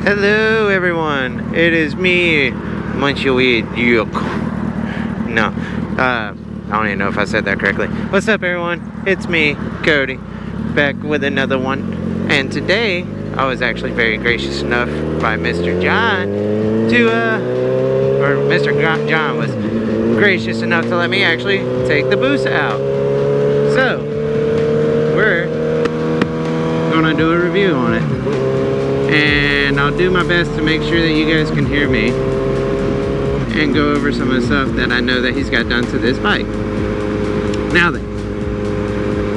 Hello everyone, it is me, Munchweed Duke. No, I don't even know if I said that correctly. What's up everyone? It's me, Cody, back with another one. And today, I was actually very gracious enough by Mr. John to, or Mr. John was gracious enough to let me actually take the boost out. So, we're gonna do a review on it. And I'll do my best to make sure that you guys can hear me and go over some of the stuff that I know that he's got done to this bike. Now then,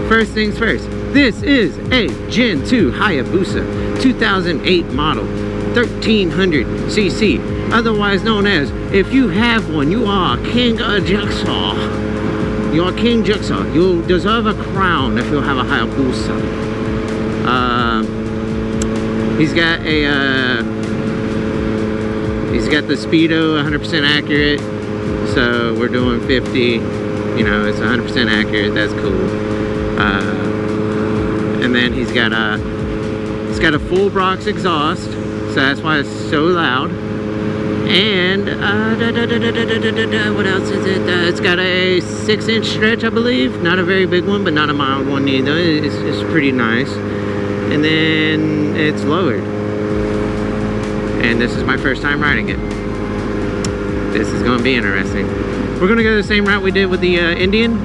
first things first, this is a Gen 2 Hayabusa 2008 model 1300cc, otherwise known as, if you have one, you are King Jigsaw. You are King Jigsaw. You'll deserve a crown if you have a Hayabusa. He's got the speedo 100% accurate, so we're doing 50. You know, it's 100% accurate. That's cool. And then he's got a full Brox exhaust, so that's why it's so loud. And what else is it? It's got a 6-inch stretch, I believe. Not a very big one, but not a mild one either. It's pretty nice. And then it's lowered, and this is my first time riding it. This is going to be interesting. We're going to go the same route we did with the Indian.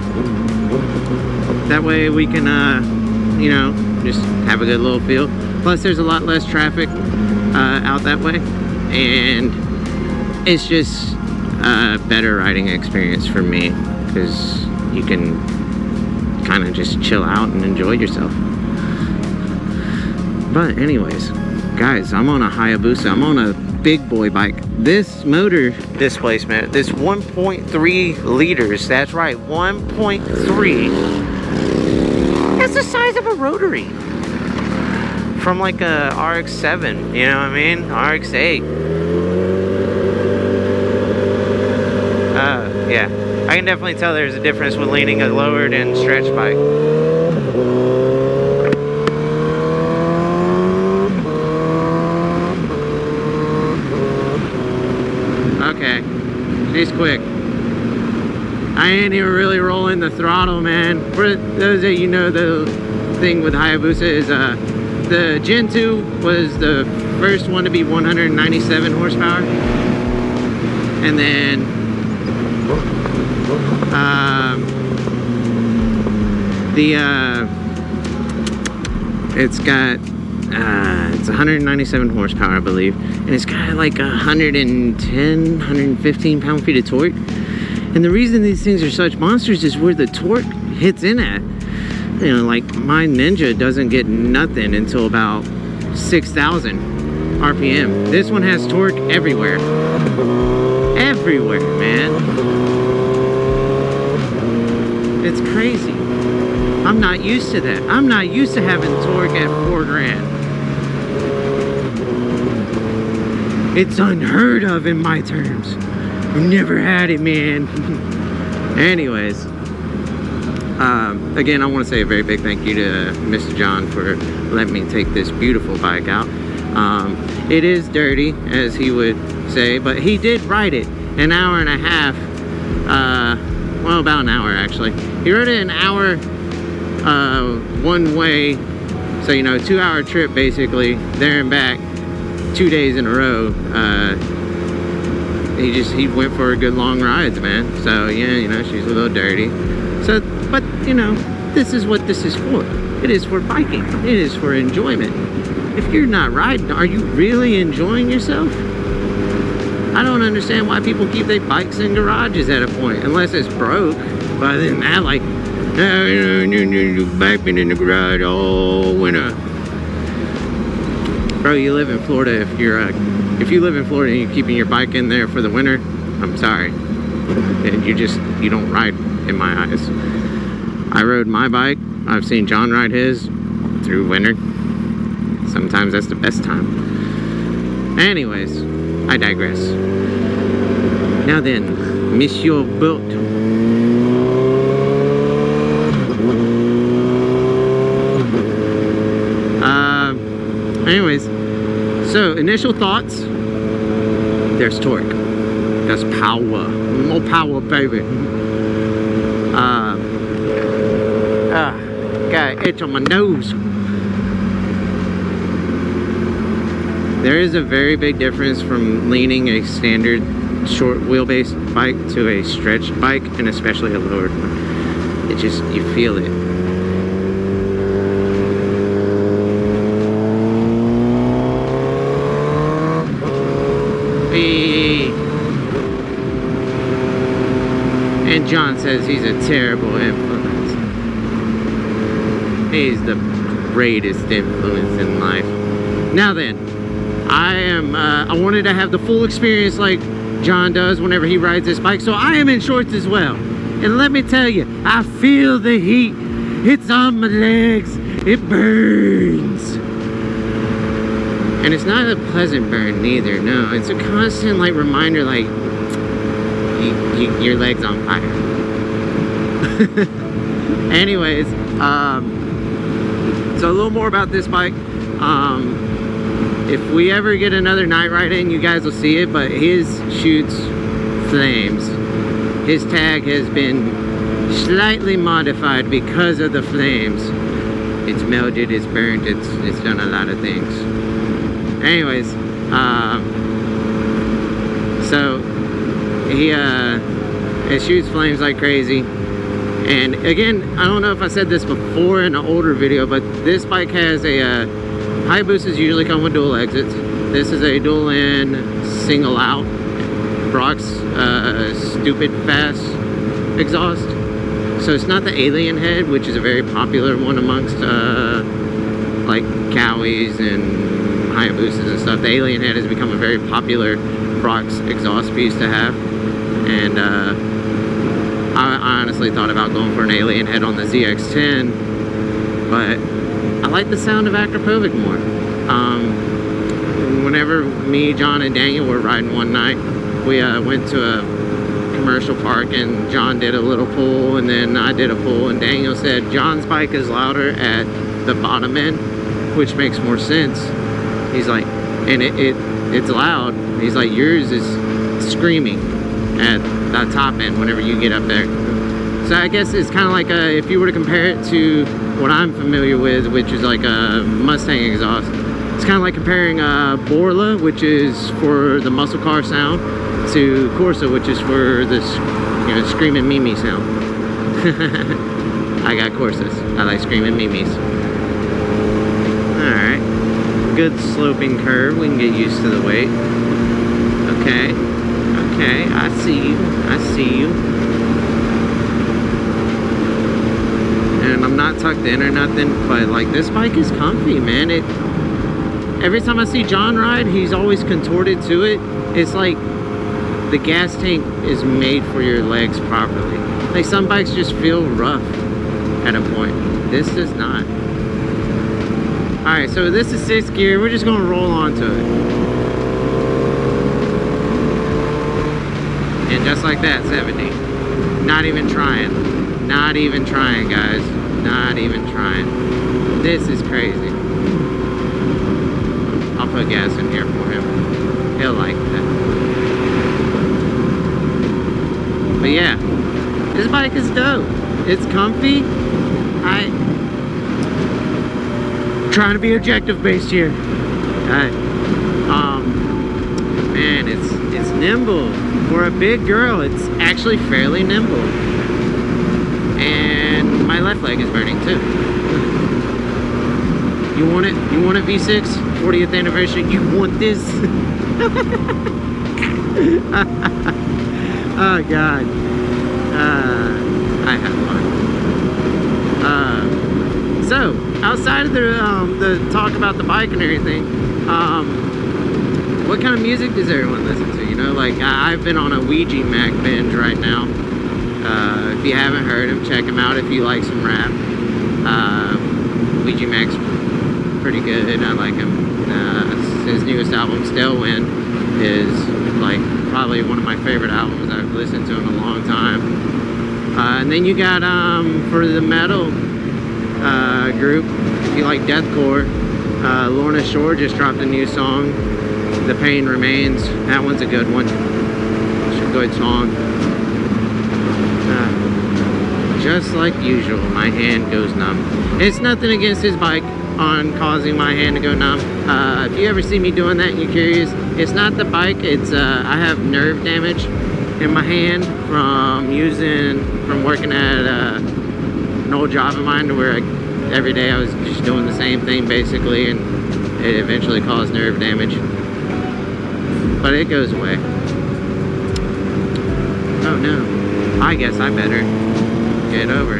That way we can you know, just have a good little feel. Plus there's a lot less traffic out that way, and it's just a better riding experience for me because you can kind of just chill out and enjoy yourself. But anyways, guys, I'm on a Hayabusa. I'm on a big boy bike. This motor displacement, this 1.3 liters, that's right, 1.3. That's the size of a rotary. From like a RX-7, you know what I mean? RX-8. Yeah. I can definitely tell there's a difference with leaning a lowered and stretched bike. Okay, she's quick. I ain't even really rolling the throttle, man. For those of you know, the thing with Hayabusa is the Gen 2 was the first one to be 197 horsepower. And then it's got it's 197 horsepower, I believe, and it's got like 115 pound-feet of torque. And the reason these things are such monsters is where the torque hits in at. You know, like my Ninja doesn't get nothing until about 6,000 RPM. This one has torque everywhere. Everywhere, man. It's crazy. I'm not used to that. I'm not used to having torque at 4 grand. It's unheard of in my terms. I've never had it, man. Anyways, again, I want to say a very big thank you to Mr. John for letting me take this beautiful bike out. It is dirty, as he would say, but he did ride it an hour and a half. Well, about an hour actually. He rode it an hour one way, so you know, 2-hour trip basically, there and back, 2 days in a row. He went for good long rides, man. So yeah, you know, she's a little dirty. So, but you know, this is what this is for. It is for biking. It is for enjoyment. If you're not riding, are you really enjoying yourself? I don't understand why people keep their bikes in garages at a point, unless it's broke. But then that, like, bike been in the garage all winter. Bro, you live in Florida. If you live in Florida and you're keeping your bike in there for the winter, I'm sorry. And you don't ride, in my eyes. I rode my bike. I've seen John ride his through winter. Sometimes that's the best time. Anyways, I digress. Now then, Monsieur Boat. Anyways, So, initial thoughts. There's torque. That's power. More power, baby. Got an itch on my nose. There is a very big difference from leaning a standard short wheelbase bike to a stretched bike, and especially a lowered one. It just, you feel it. And John says he's a terrible influence. He's the greatest influence in life. Now then, I wanted to have the full experience like John does whenever he rides this bike, so I am in shorts as well. And let me tell you, I feel the heat. It's on my legs. It burns. And it's not a pleasant burn neither, no. It's a constant like reminder, like your leg's on fire. Anyways, so a little more about this bike. If we ever get another night ride in, you guys will see it, but his shoots flames. His tag has been slightly modified because of the flames. It's melted, it's burnt, it's done a lot of things. Anyways, so it shoots flames like crazy. And again, I don't know if I said this before in an older video, but this bike has a Hayabusas usually come with dual exits. This is a dual in, single out, Brock's stupid fast exhaust. So it's not the alien head, which is a very popular one amongst like Cowies and Hayabusas and stuff. The alien head has become a very popular Brock's exhaust piece to have. And I honestly thought about going for an alien head on the ZX-10, but I like the sound of Akrapovic more. Whenever me, John, and Daniel were riding one night, we went to a commercial park and John did a little pull and then I did a pull, and Daniel said John's bike is louder at the bottom end, which makes more sense. He's like, and it's loud. He's like, yours is screaming at the top end whenever you get up there. So I guess it's kind of like if you were to compare it to what I'm familiar with, which is like a Mustang exhaust. It's kind of like comparing Borla, which is for the muscle car sound, to Corsa, which is for this, you know, screaming Mimi sound. I got Corsas. I like screaming Mimis. Alright. Good sloping curve. We can get used to the weight. Okay. Okay. I see you. I see you. And I'm not tucked in or nothing, but like this bike is comfy, man. Every time I see John ride, he's always contorted to it. It's like the gas tank is made for your legs properly. Like some bikes just feel rough at a point. This does not. Alright, so this is 6th gear. We're just gonna roll onto it. And just like that, 70. Not even trying. Not even trying, guys. Not even trying. This is crazy. I'll put gas in here for him. He'll like that. But yeah, this bike is dope. It's comfy. I'm trying to be objective based here. Man, it's nimble. For a big girl, it's actually fairly nimble. And my left leg is burning too. You want it? You want a V6? 40th anniversary? You want this? Oh God. I have fun. So, outside of the talk about the bike and everything, what kind of music does everyone listen to? You know, like I've been on a Ouija Mac binge right now. If you haven't heard him, check him out if you like some rap. Ouija Mac's pretty good. I like him. His newest album, Stale Wind, is like probably one of my favorite albums I've listened to in a long time. And then you got for the metal group, if you like deathcore, Lorna Shore just dropped a new song, The Pain Remains. That one's a good one. It's a good song. Just like usual, my hand goes numb. It's nothing against his bike on causing my hand to go numb. If you ever see me doing that and you're curious, it's not the bike, it's I have nerve damage in my hand from working at an old job of mine where every day I was just doing the same thing basically, and it eventually caused nerve damage. But it goes away. Oh no, I guess I better get over.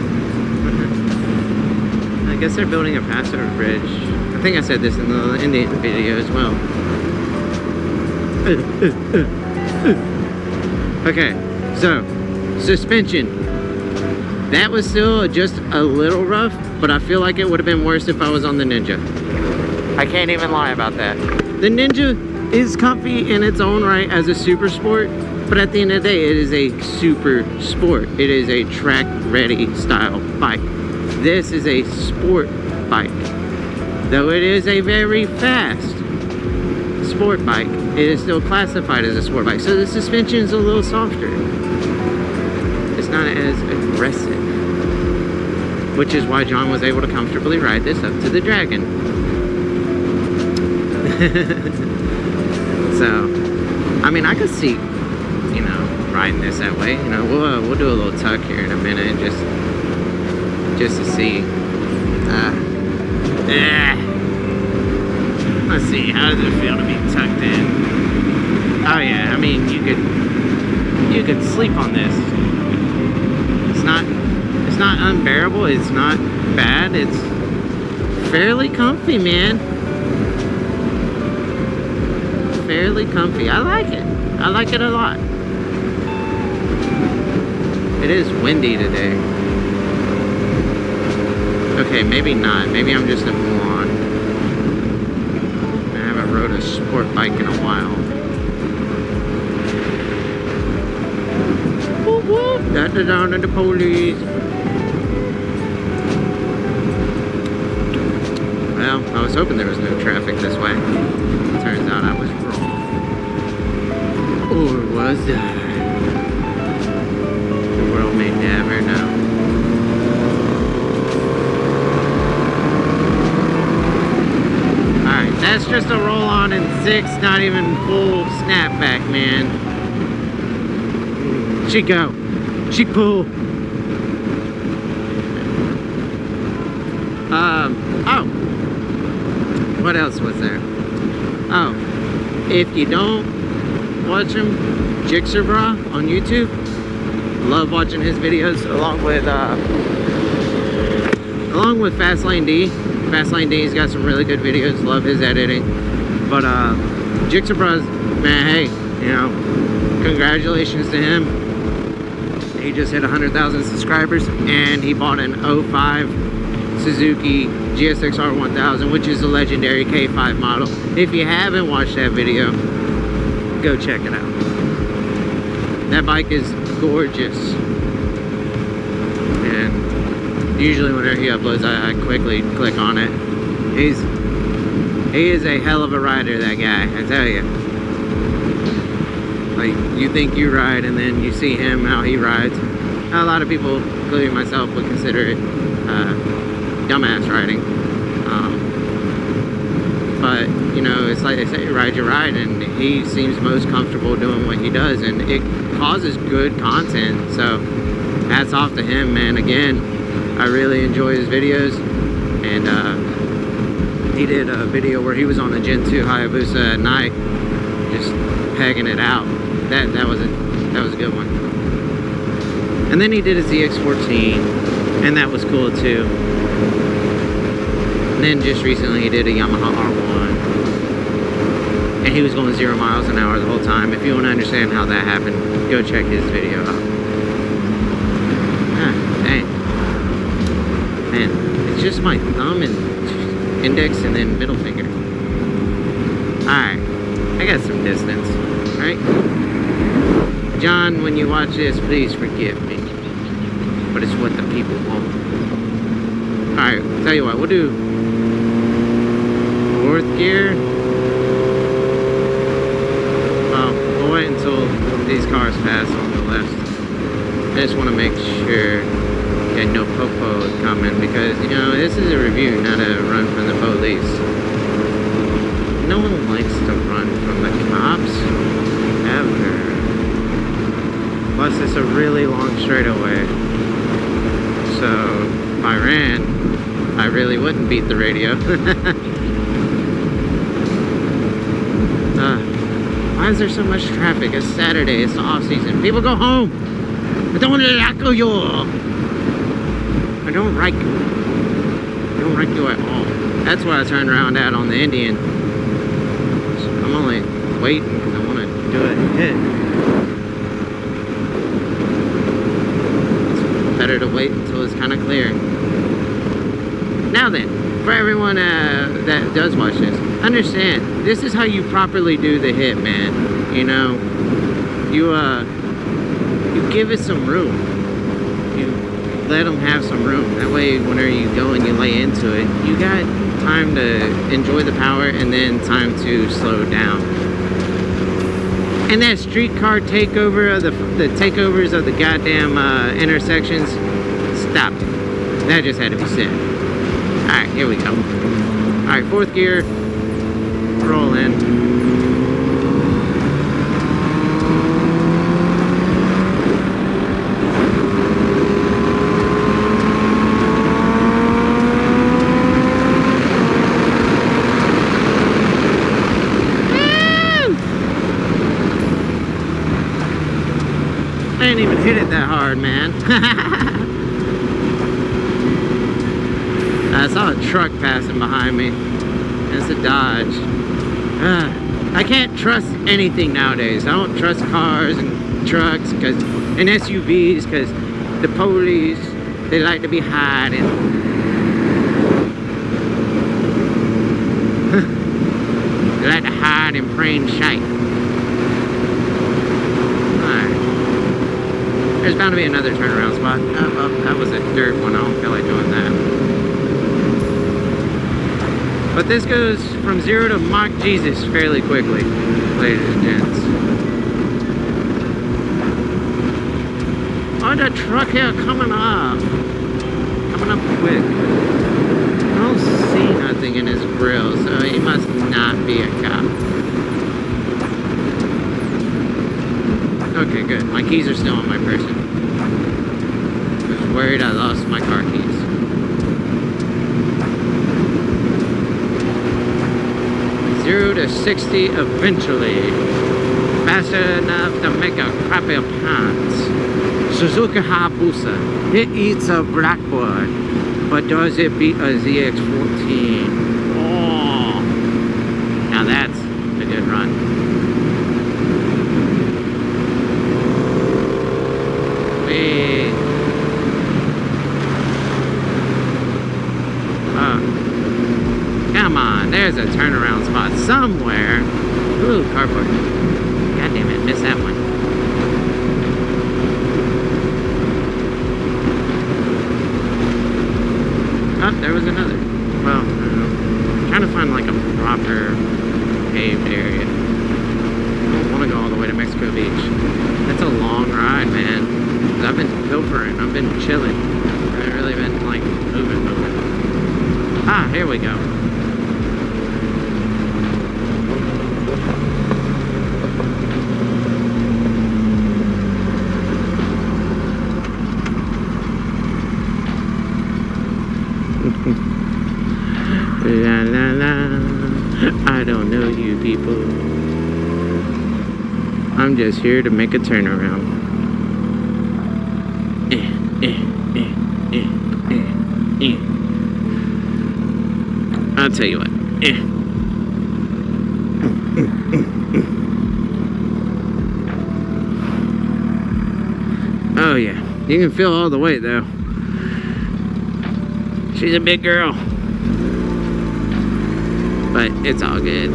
I guess they're building a pass-over bridge. I think I said this in the video as well. Okay, so suspension. That was still just a little rough, but I feel like it would have been worse if I was on the Ninja. I can't even lie about that. The Ninja is comfy in its own right as a super sport, but at the end of the day, it is a super sport. It is a track-ready style bike. This is a sport bike. Though it is a very fast sport bike, it is still classified as a sport bike. So the suspension is a little softer. It's not as aggressive. Which is why John was able to comfortably ride this up to the Dragon. So, I mean, I could see, you know, riding this that way. You know, we'll do a little tuck here in a minute, just to see. Let's see, how does it feel to be tucked in? Oh yeah, I mean, you could sleep on this. It's not unbearable. It's not bad. It's fairly comfy, man. Fairly comfy. I like it. I like it a lot. It is windy today. Okay, maybe not. Maybe I'm just a moron. I haven't rode a sport bike in a while. Whoop whoop! Down to the police. Well, I was hoping there was no traffic this way. Turns out I was wrong. Or was I? The world may never know. Alright, that's just a roll on in 6, not even full snapback, man. She go. She pull. Oh. What else was there? Oh, if you don't watch him, Jigsaw on YouTube. Love watching his videos along with Fastlane D. Fastlane D's got some really good videos. Love his editing. But Jigsaw, man, hey, you know, congratulations to him. He just hit 100,000 subscribers, and he bought an 05 Suzuki GSX-R 1000, which is a legendary K5 model. If you haven't watched that video, go check it out. That bike is gorgeous. And usually whenever he uploads, I quickly click on it. He is a hell of a rider, that guy, I tell you. Like, you think you ride and then you see him, how he rides. A lot of people, including myself, would consider it dumbass riding. But, you know, it's like they say, ride your ride, and he seems most comfortable doing what he does, and it causes good content. So, hats off to him, man. Again, I really enjoy his videos, and he did a video where he was on a Gen 2 Hayabusa at night, just pegging it out. That was a good one. And then he did a ZX14, and that was cool too. And then just recently he did a Yamaha R1, and he was going 0 miles an hour the whole time. If you want to understand how that happened, go check his video out. Ah, dang. Man, it's just my thumb and index and then middle finger. Alright, I got some distance, right? John, when you watch this, please forgive me. But it's what the people want. Alright, tell you what, we'll do Fourth gear. Well, we'll wait until these cars pass on the left. I just want to make sure that no popo is coming because, you know, this is a review, not a run from the police. No one likes to run from the cops, ever. Plus, it's a really long straightaway. So, if I ran, I really wouldn't beat the radio. Why is there so much traffic? It's Saturday, it's the off season. People go home. I don't like you. I don't like you. I don't like you at all. That's why I turned around out on the Indian. I'm only waiting because I want to do a hit. It's better to wait until it's kind of clear. Now then, for everyone that does watch this, understand, this is how you properly do the hit, man. You know, you give it some room. You let them have some room. That way, whenever you go and you lay into it, you got time to enjoy the power and then time to slow down. And that streetcar takeover of the takeovers of the goddamn intersections, stop it. That just had to be said. Alright, here we go. Alright, fourth gear. Roll in. I didn't even hit it that hard, man. I saw a truck passing behind me. It's a Dodge. I can't trust anything nowadays. I don't trust cars and trucks and SUVs because the police, they like to be hiding. They like to hide in plain sight. Alright. There's bound to be another turnaround spot. Oh, that was a dirt one. I don't feel like doing that. But this goes from 0 to Mach Jesus fairly quickly, ladies and gents. Oh, the truck here coming up. Coming up quick. I don't see nothing in his grill, so he must not be a cop. Okay, good. My keys are still on my person. I was worried I lost my car keys. Zero to 60 eventually. Fast enough to make a crappy pants. Suzuki Hayabusa. It eats a blackboard, but does it beat a ZX14? Oh, now that's a good run. Wait. Come on, there's a turnaround spot somewhere. Ooh, carport. God damn it, missed that one. Oh, there was another. Well, I don't know. I'm trying to find like a proper paved area. I don't want to go all the way to Mexico Beach. That's a long ride, man. I've been pilfering, I've been chilling. I've really been like moving. Ah, here we go. La la la, I don't know you people. I'm just here to make a turnaround. I'll tell you what. Oh yeah, you can feel all the weight though. She's a big girl. But it's all good.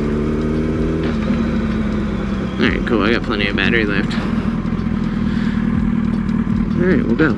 Alright, cool. I got plenty of battery left. Alright, we'll go.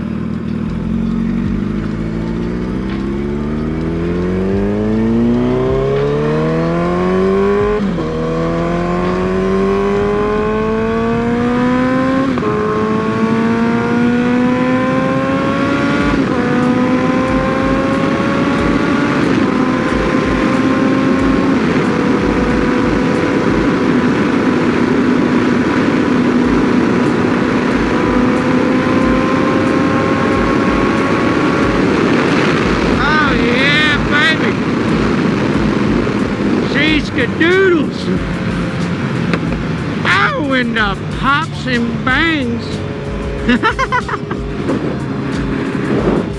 doing the pops and bangs.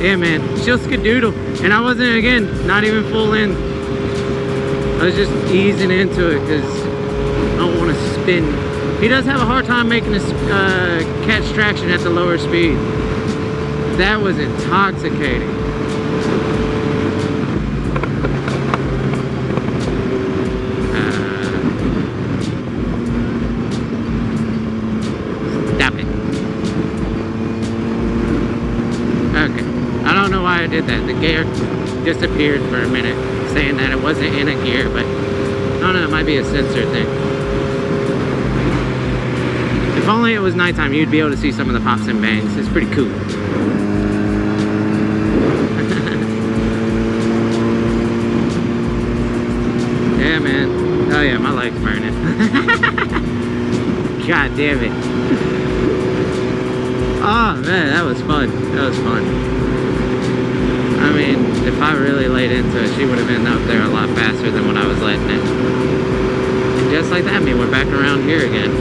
Yeah, man, she'll skidoodle. And I wasn't, again, not even full in. I was just easing into it because I don't want to spin. He does have a hard time making us catch traction at the lower speed. That was intoxicating. Stop it. Okay. I don't know why I did that. The gear disappeared for a minute, saying that it wasn't in a gear, but I don't know, it might be a sensor thing. If only it was nighttime, you'd be able to see some of the pops and bangs. It's pretty cool. Yeah, man. Oh yeah, my leg's burning. God damn it. Oh man, that was fun. That was fun. I mean, if I really laid into it, she would have been up there a lot faster than what I was letting it. And just like that, I mean, we're back around here again.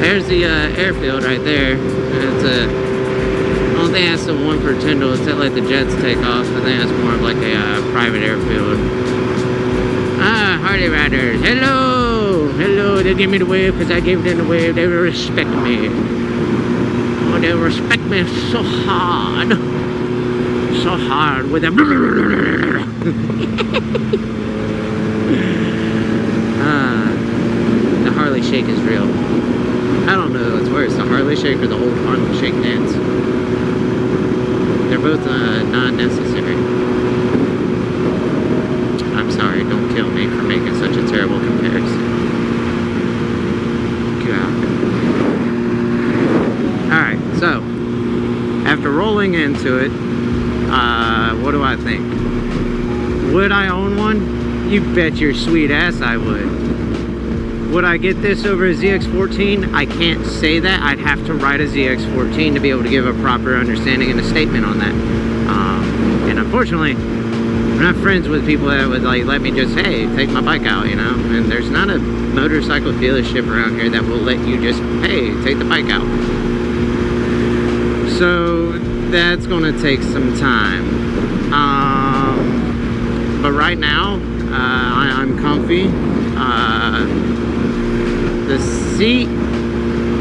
There's the airfield right there. It's I don't think that's the one for Tyndall. It's that like the jets take off. I think that's more of like a private airfield. Ah, Hardy Riders. Hello! Hello, they give me the wave because I gave them the wave. They respect me. Oh, they respect me so hard. So hard with them. The Harley Shake is real. I don't know what's worse, the Harley Shake or the old Harlem Shake dance. They're both non-necessary. I'm sorry, don't kill me for making such a terrible comparison. God. Alright, so after rolling into it, what do I think? Would I own one? You bet your sweet ass I would. Would I get this over a ZX14? I can't say that. I'd have to ride a ZX14 to be able to give a proper understanding and a statement on that. And unfortunately, I'm not friends with people that would like let me just, hey, take my bike out, you know? And there's not a motorcycle dealership around here that will let you just, hey, take the bike out. So that's gonna take some time. But right now, I'm comfy. The seat,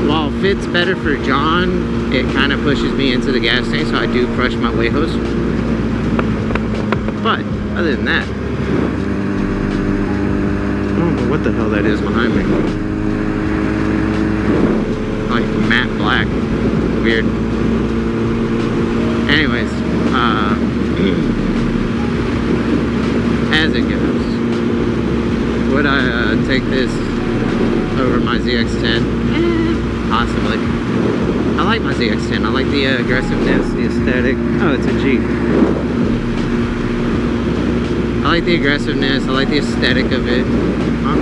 while fits better for John, it kind of pushes me into the gas tank, so I do crush my way hose. But other than that, I don't know what the hell that is behind me. Like matte black. Weird. Anyways, as it goes, would I take this over my ZX10? Possibly. I like my ZX10. I like the aggressiveness, the aesthetic. Oh, it's a Jeep. I like the aggressiveness. I like the aesthetic of it. Huh?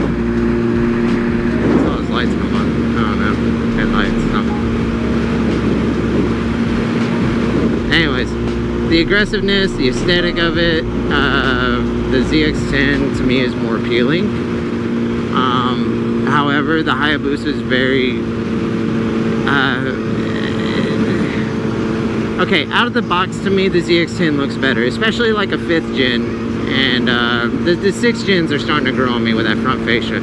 I saw his lights come on. I don't know. Headlights. No. Anyways, the aggressiveness, the aesthetic of it, the ZX10 to me is more appealing. However, the Hayabusa is very okay, out of the box to me the ZX10 looks better, especially like a 5th gen, and the 6th gens are starting to grow on me with that front fascia.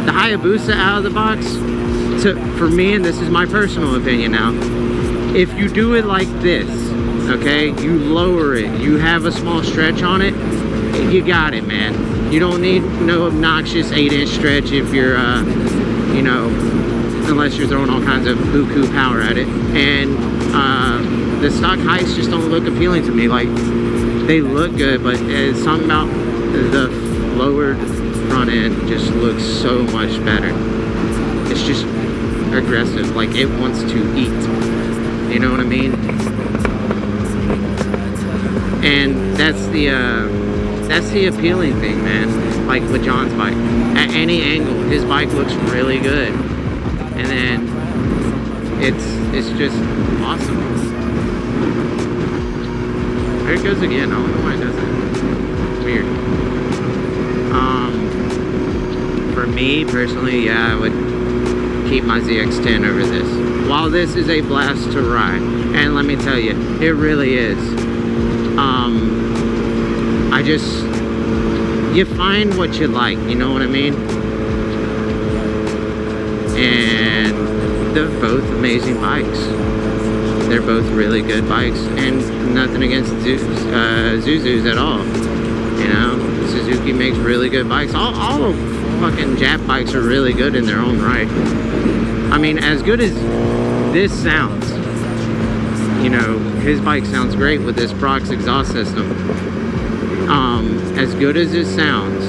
The Hayabusa out of the box, for me, and this is my personal opinion now, if you do it like this, okay, you lower it, you have a small stretch on it, you got it, man. You don't need no obnoxious 8-inch stretch if you're, you know, unless you're throwing all kinds of buku power at it. And the stock heights just don't look appealing to me. Like, they look good, but it's something about the lowered front end just looks so much better. It's just aggressive, like it wants to eat. You know what I mean? And that's the appealing thing, man. Like with John's bike, at any angle, his bike looks really good, and then it's just awesome. There it goes again. I don't know why it does it. Weird. For for me personally, yeah, I would keep my ZX10 over this. While this is a blast to ride, and let me tell you, it really is. You find what you like, you know what I mean? And they're both amazing bikes. They're both really good bikes, and nothing against Zuzus at all. You know, Suzuki makes really good bikes. All fucking Jap bikes are really good in their own right. I mean, as good as this sounds, you know, his bike sounds great with this Brox exhaust system. As good as it sounds,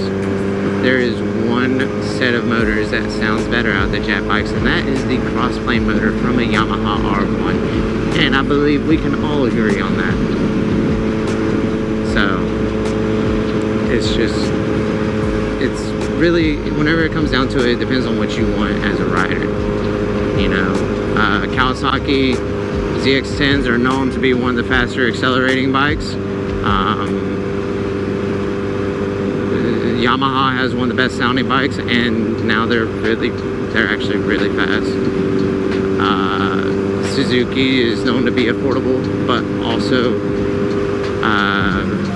there is one set of motors that sounds better out of the Jap bikes, and that is the crossplane motor from a Yamaha R1. And I believe we can all agree on that. So, it's really, whenever it comes down to it, it depends on what you want as a rider. You know, Kawasaki ZX10s are known to be one of the faster accelerating bikes. Yamaha has one of the best sounding bikes, and now they're actually really fast. Suzuki is known to be affordable, but also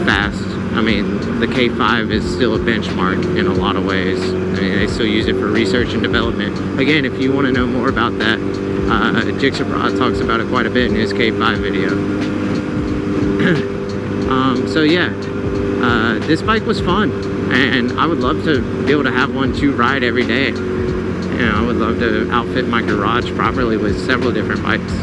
fast. I mean, the K5 is still a benchmark in a lot of ways. I mean, they still use it for research and development. Again, if you want to know more about that, Jigsaw talks about it quite a bit in his K5 video. So yeah, this bike was fun, and I would love to be able to have one to ride every day. You know, I would love to outfit my garage properly with several different bikes.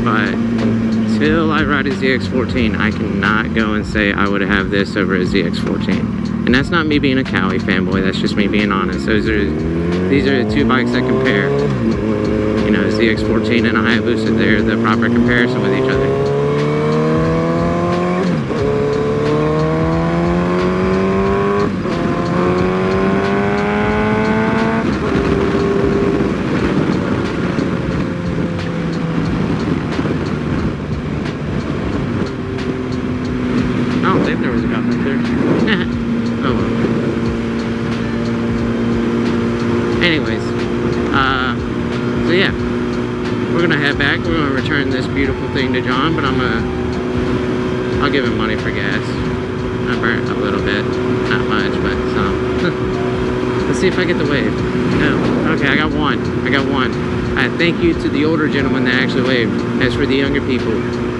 But until I ride a ZX14, I cannot go and say I would have this over a ZX14. And that's not me being a Cowie fanboy, that's just me being honest. These are the two bikes that compare. You know, ZX14 and a Hayabusa, they're the proper comparison with each other. Anyways, so yeah, we're gonna head back. We're gonna return this beautiful thing to John, but I'll give him money for gas. I burnt a little bit, not much, but some. Let's see if I get the wave. No, okay, I got one. Thank you to the older gentleman that actually waved. As for the younger people,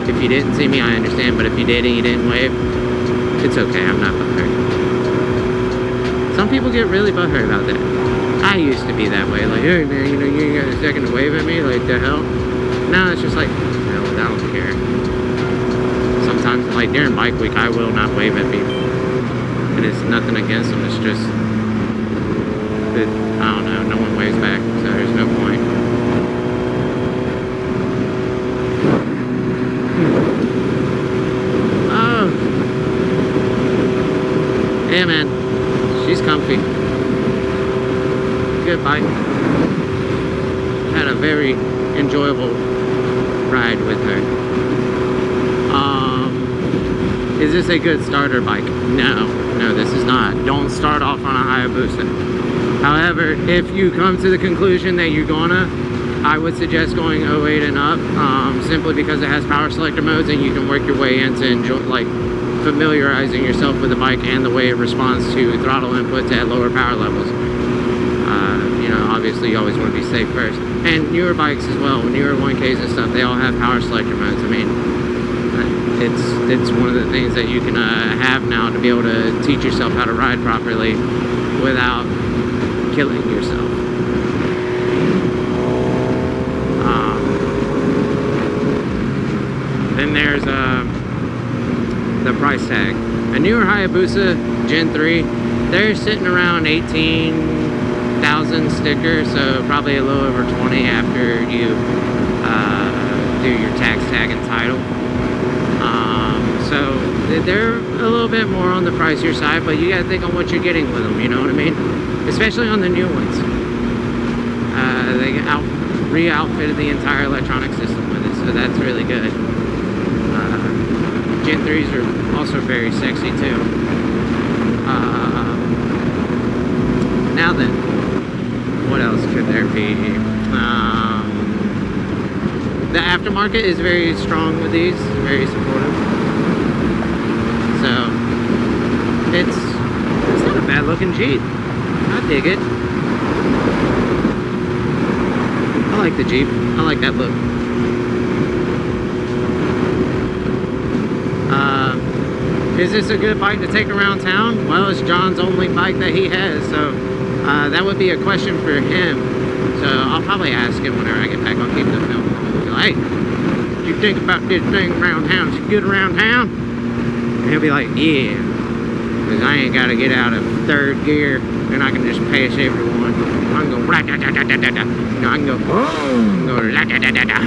if you didn't see me, I understand, but if you did and you didn't wave, it's okay, I'm not butthurt. Some people get really butthurt about that. I used to be that way, like, hey man, you know, you ain't got a second to wave at me, like, the hell? Now it's just like, no, I don't care. Sometimes, like, during bike week, I will not wave at people. And it's nothing against them, it's just, that, I don't know, no one waves back, so there's no point. Oh. Yeah, man, she's comfy. Good bike. Had a very enjoyable ride with her. Is this a good starter bike? No, this is not. Don't start off on a Hayabusa. However, if you come to the conclusion that you're gonna, I would suggest going 08 and up, simply because it has power selector modes and you can work your way into familiarizing yourself with the bike and the way it responds to throttle inputs at lower power levels. You know, obviously you always want to be safe first. And newer bikes as well, newer 1Ks and stuff, they all have power selector modes. I mean, it's one of the things that you can have now to be able to teach yourself how to ride properly without killing yourself. Then there's the price tag. A newer Hayabusa Gen 3, they're sitting around 18,000 sticker, so probably a little over 20 after you do your tax tag and title. So they're a little bit more on the pricier side, but you gotta think on what you're getting with them, you know what I mean? Especially on the new ones. They re-outfitted the entire electronic system with it, so that's really good. Gen 3s are also very sexy too. MSRP. The aftermarket is very strong with these, very supportive. So it's not a bad looking Jeep. I dig it. I like the Jeep. I like that look. Is this a good bike to take around town? Well, it's John's only bike that he has, so that would be a question for him. So I'll probably ask him whenever I get back. I'll keep the film. Hey, what you think about this thing around town? Is it good around town? And he'll be like, yeah, because I ain't got to get out of third gear and I can just pass everyone. I can go ra-da-da-da-da-da-da. You know, I can go la-da-da-da-da.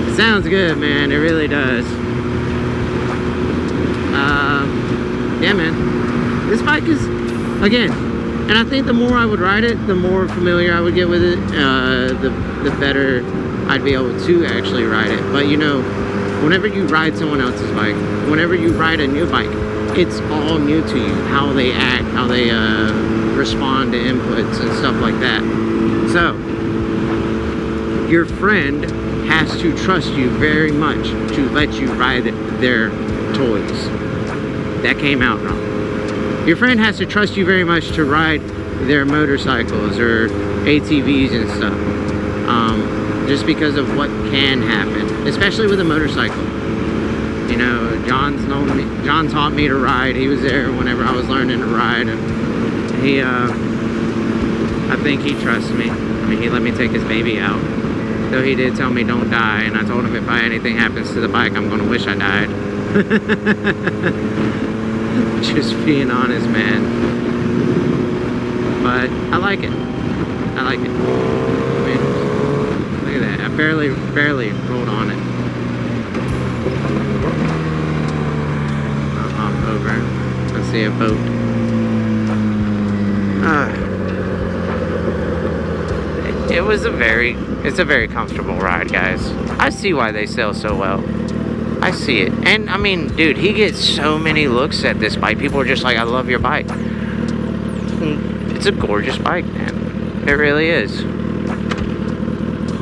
It sounds good, man. It really does. Yeah, man. This bike is, again, and I think the more I would ride it, the more familiar I would get with it, the better I'd be able to actually ride it. But you know, whenever you ride someone else's bike, whenever you ride a new bike, it's all new to you. How they act, how they respond to inputs and stuff like that. So, your friend has to trust you very much to let you ride their toys. That came out wrong. Your friend has to trust you very much to ride their motorcycles or ATVs and stuff. Just because of what can happen, especially with a motorcycle. You know, John taught me to ride. He was there whenever I was learning to ride, and he, I think he trusts me. I mean, he let me take his baby out. Though he did tell me don't die, and I told him if anything happens to the bike, I'm gonna wish I died. Just being honest, man. But I like it. I like it. I mean, look at that. I barely rolled on it. I'll hop over. I see a boat. It's a very comfortable ride, guys. I see why they sell so well. I see it. And I mean, dude, he gets so many looks at this bike. People are just like, I love your bike. It's a gorgeous bike, man. It really is.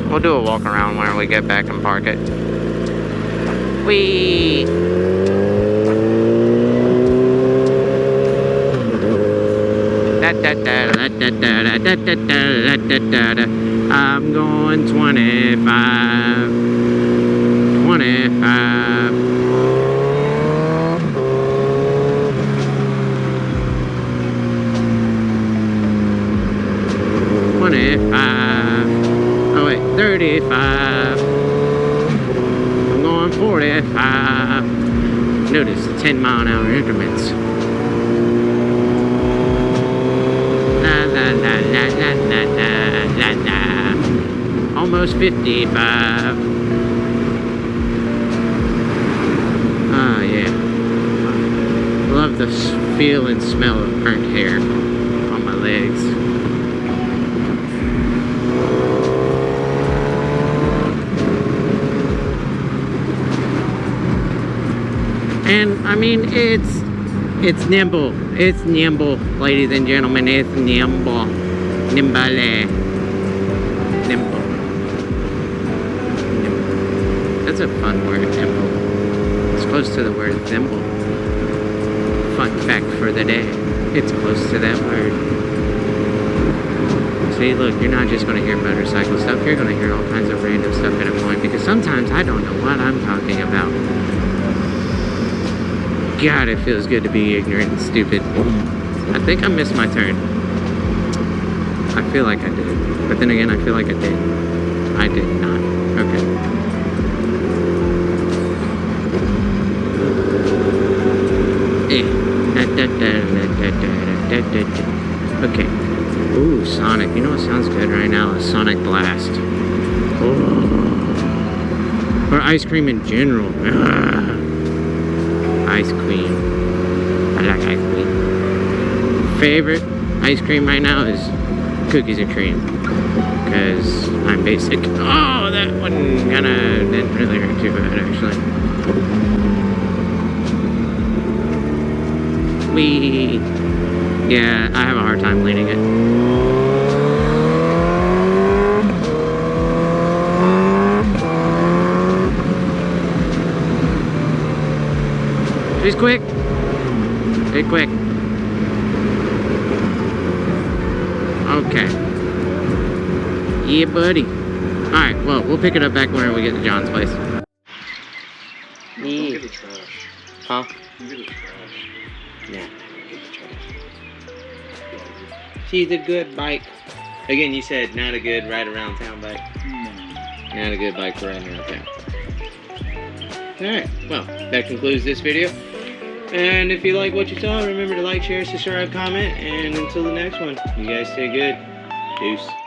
We'll do a walk around when we get back and park it. Whee! I'm going 25. 25. Oh wait, 35. I'm going 45. Notice the 10-mile-an-hour increments. La la la la la la la la. Almost 55. Ah, yeah. Love the feel and smell of burnt hair on my legs. And I mean, it's nimble. It's nimble, ladies and gentlemen. It's nimble. Nimble. Nimble. That's a fun word, nimble. It's close to the word thimble. Fun fact for the day. It's close to that word. See, look, you're not just going to hear motorcycle stuff. You're going to hear all kinds of random stuff at a point. Because sometimes I don't know what I'm talking about. God, it feels good to be ignorant and stupid. I think I missed my turn. I feel like I did. But then again, I feel like I did. I did not. Okay. Okay. Ooh, Sonic. You know what sounds good right now? A Sonic Blast. Oh. Or ice cream in general. Ice cream. I like ice cream. Favorite ice cream right now is cookies and cream. Because I'm basic. Oh, that one kinda didn't really hurt too bad, actually. Yeah, I have a hard time leaning it. She's quick. Hey, quick. Okay. Yeah, buddy. Alright, well, we'll pick it up back when we get to John's place. Don't get the trash. Huh? Don't get the trash. Yeah. Get the trash. She's a good bike. Again, you said not a good ride around town bike. Not a good bike for riding around town. Alright, well, that concludes this video. And if you like what you saw, remember to like, share, subscribe, comment, and until the next one, you guys stay good. Deuce.